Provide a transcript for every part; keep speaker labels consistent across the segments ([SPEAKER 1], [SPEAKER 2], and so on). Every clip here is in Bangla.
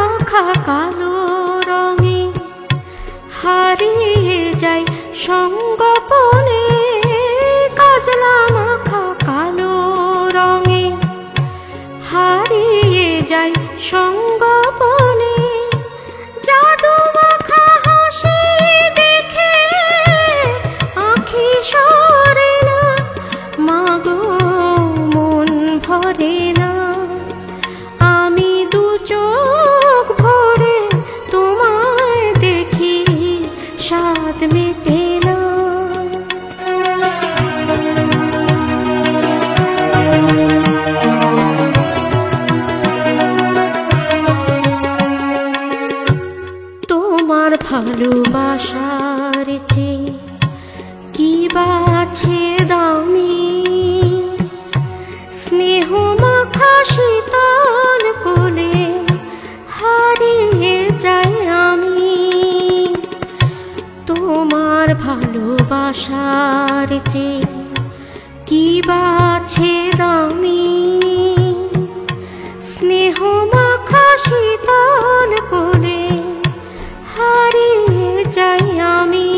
[SPEAKER 1] মাখা কালো রঙে হারিয়ে যাই সঙ্গোপনে। কাজলা মাখা কালো রঙে হারিয়ে যাই সঙ্গোপনে। জাদু মাখা হাসি দেখে আঁখি সরে না, মাগো মন ভরে না। আমি দু চোখ ভরে তোমায় দেখি, স্বাদ মেটে না। তোমার ভালোবাসার চেয়ে কি বাছে দামি, স্নেহ মাখা শীতল কোলে হারিয়ে যাই আমি। তোমার ভালোবাসার চেয়ে কি বাছে দামি, স্নেহ মাখা শীতল কোলে হারিয়ে যাই আমি।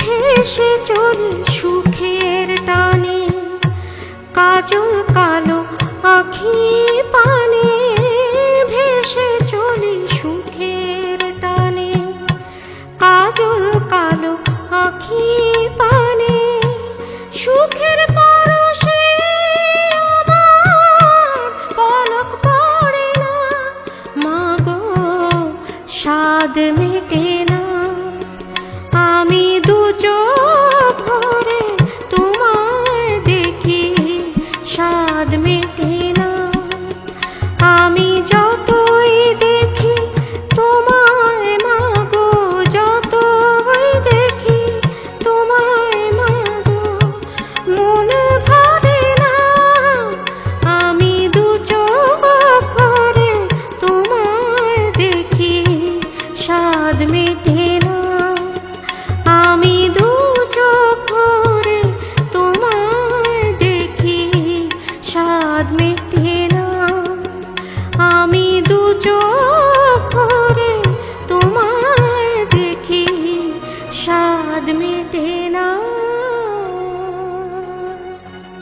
[SPEAKER 1] ভেসে চলি সুখের টানে, কাজল কালো আঁখি পানে। ভেসে চলি সুখের টানে, কাজল কালো আঁখি পানে। সুখের পরশে আমার পলক পড়ে না, মাগো স্বাদ মেটে না। আমি দু চোখ ভরে তোমায় দেখি, স্বাদ মেটে না। আমি যতই দেখি তোমায় মাগো, যতই দেখি তোমায় মাগো, মন ভরে না। আমি দু চোখ ভরে তোমায় দেখি, স্বাদ মেটে না। আমি দু চোখ ভরে তোমায় দেখি, স্বাদ মেটে না। আমি দু চোখ